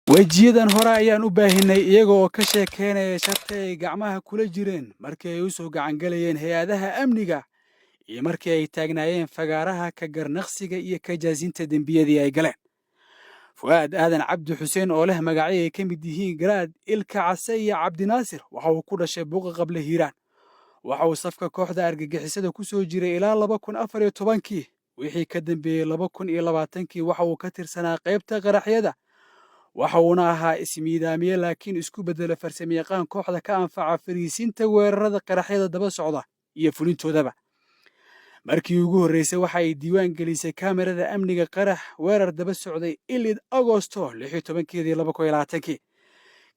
wejiyadan hore ayaan u baahinay iyaga oo ka sheekeynaya sharta ay gacmaha kula jireen markii ay u soo gacan galayeen hay-adaha amniga iyo markii ay taagnaayeen fagaaraha ka garnaqsiga iyo ka jaasinta dembiyadii ay galeen. fu'aad aadan cabdi xuseen oo leh magacyo ay ka mid yihiin garaad ilka case iyo cabdinaasir waxa uu ku dhashay buuqa qable hiiraan. waxa uu safka kooxda argagixisada ku soo jiray ilaa 2014kii wixii ka dambeeyey 2020kii waxa uu ka tirsanaa qaybta qaraxyada. waxa uuna ahaa ismiidaamiye laakiin isku beddela farsamayaqaan kooxda ka anfaca fariisinta weerarada qaraxyada daba socda iyo fulintoodaba. markii ugu horreysay waxa ay diiwaan gelisay kaamirada amniga qarax weerar daba socday ilid agosto 16keedii 2020kii.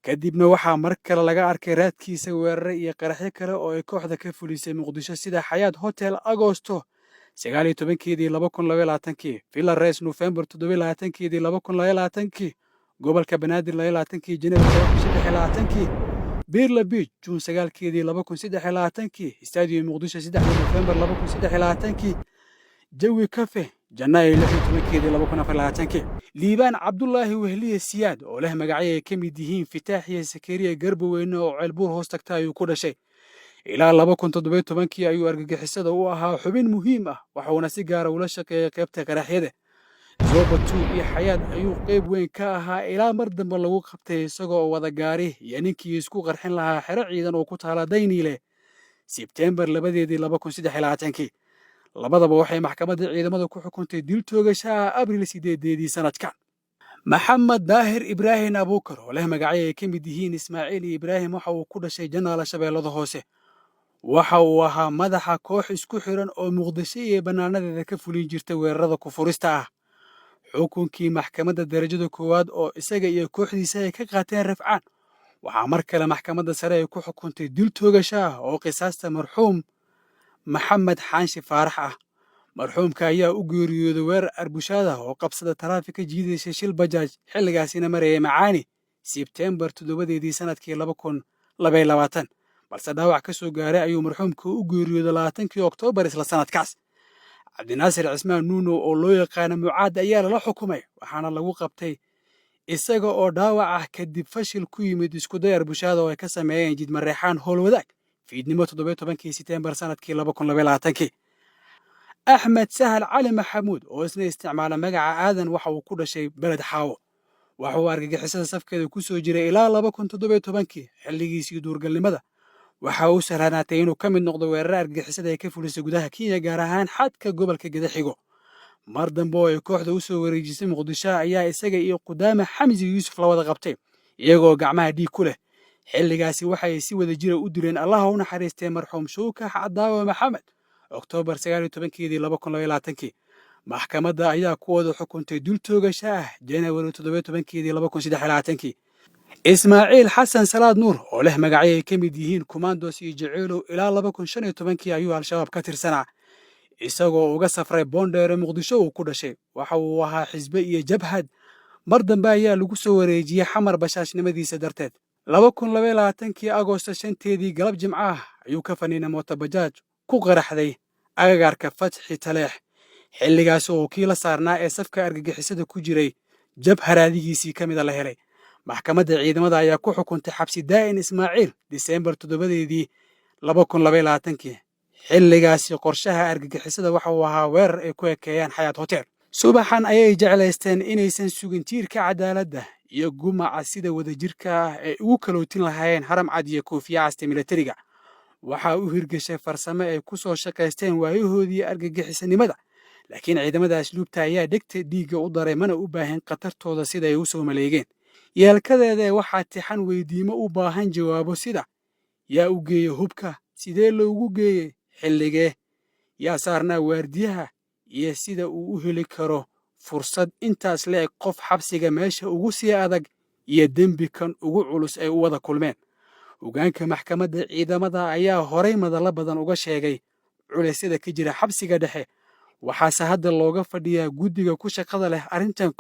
kadibna waxaa mar kale laga arkay raadkiisa weerare iyo qaraxyo kale oo ay kooxda ka fulisay muqdisho sida xayaat hotel agosto 19keedii 2020kii, villa res November 27keedii 2020kii, gobolka banaadir 22kii January 2023kii, Birla Beach June 9keedii 2023kii, Stadium Muqdisho 3 November 2023kii, Jawi Cafe Janaayo 16keedii 2024kii. liibaan cabdullaahi wehliye siyaad oo leh magacyo ay ka mid yihiin fitaaxiye sakariya garbaweyne oo ceelbuur hoos tagta ayuu ku dhashay. ilaa 2017kii ayuu argagixisada u ahaa xubin muhiim ah waxauna si gaara ula shaqeeyay qaybta qaraxyada. zoobatu iyo xayaad ayuu qayb weyn ka ahaa ilaa mar dambe lagu qabtay isagoo wada gaari iyo ninkii isku qarxin lahaa xero ciidan oo ku taala Dayniile Sebtembar 2023kii. labadaba waxay maxkamadda ciidamada ku xukuntay dil toogasho Abriil 8 sanadkan. maxamed daahir ibraahim abuukar oo leh magacyo ay ka mid yihiin Ismaaciil Ibraahim waxa uu ku dhashay Janaala Shabeellada Hoose. waxa uu ahaa madaxa koox isku xiran oo Muqdisho iyo banaanadeeda ka fulin jirtay weerarada ku furista ah. xukunkii maxkamadda darajada koowaad oo isaga iyo kooxdiisa ay ka qaateen rafcaan waxaa mar kale maxkamadda sare ay ku xukuntay dil toogasho ah oo qisaasta marxuum maxamed xaanshi faarax ah. marxuumka ayaa u geeriyooday weerar arbushaada oo qabsada taraafika jiidaysa shil bajaaj xilligaasina marayay Macaani Sebtembar 7 sanadkii 2022, balse dhaawac ka soo gaaray ayuu marxuumka u geeriyooday 20kii Oktoobar isla sanadkaas. cabdinaasir cismaan nuuno oo loo yaqaano mucaad ayaa lala xukumay waxaana lagu qabtay isaga oo dhaawac ah kadib fashil ku yimid isku day arbushaada oo ay ka sameeyeen jid mareexaan howlwadaag fiidnimo 17kii Sebtembar sanadkii 2022kii. axmed sahal cali maxamuud oo isna isticmaala magaca aadan waxa uu ku dhashay beled xaawo. waxa uu argagixisada safkeeda ku soo jiray ilaa 2017kii xilligiisii duurgalnimada. waxa uu sahlanaatay inuu ka mid noqdo weerar argagixisada ay ka fulisay gudaha Kenya gaar ahaan xadka gobolka Gadaxigo. mar dambe oo ay kooxda u soo wareejisay Muqdisho ayaa isaga iyo Qudaama Xamsi Yuusuf la wada qabtay iyagoo gacmaha dhiig ku leh. xilligaasi waxay si wada jira u dileen Allah u naxariistay marxuum Shuukax Cadaawe Maxamed Oktoobar 19keedii 2022kii. maxkamadda ayaa ku wada xukuntay dil toogasho ah January 17keedii 2023kii. ismaaciil xasan salaad nuur oo leh magacyo ay ka mid yihiin Commandos iyo Jeceelow ilaa 2015kii ayuu al-shabaab ka tirsanaa isagoo uga safray Boondheere Muqdisho uu ku dhashay. waxa uu ahaa xisbe iyo jabhad mar dambe ayaa lagu soo wareejiyay xamar bashaashnimadiisa darteed. 2022kii Agoosto 5teedii galab jimco ah ayuu ka faniinay mooto bajaaj ku qaraxday agagaarka Fatxi Taleex. xilligaas oo kii la saarnaa ee safka argagixisada ku jiray jabharaadigiisii ka mid la helay. maxkamadda ciidamada ayaa ku xukuntay xabsi daa'in Ismaaciil Diseembar 7 2022kii. xilligaasi qorshaha argagixisada waxa uu ahaa weerar ay ku ekeeyaan xayaat hotel. subaxan ayay jeclaysteen inaysan sugin tiirka cadaaladda iyo gumaca sida wadajirka ah ay ugu kalootin lahaayeen haram cad iyo koofiya casta militariga. waxaa u hirgashay farsamo ay ku soo shaqaysteen waayahoodii argagixisanimada, laakiin ciidamada asluubta ayaa dhegta dhiigga u daray mana u baahan khatartooda sida ay u soo maleegeen. yeelkadeeda waxaa tixan weydiimo u baahan jawaabo sida: yaa u geeyey hubka, sidee loogu geeyey, xilligee, yaa saarnaa waardiyaha, iyo sida uu u heli karo fursad intaas le'eg qof xabsiga meesha ugu sii adag iyo dembi kan ugu culus ay u wada kulmeen. hogaanka maxkamadda ciidamada ayaa horay madallo badan uga sheegay culaysyada ka jira xabsiga dhexe, waxaase hadda looga fadhiyaa guddiga ku shaqada leh arrintan.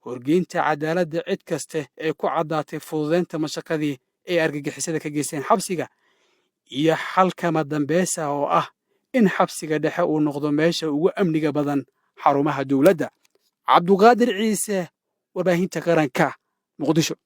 horgeynta cadaaladda cid kaste ee ku caddaatay fududeynta mashaqadii ay argagixisada ka geysteen xabsiga, iyo xalkama dambeesa oo ah in xabsiga dhexe uu noqdo meesha ugu amniga badan xarumaha dowladda. cabduqaadir ciise, warbaahinta qaranka, muqdisho.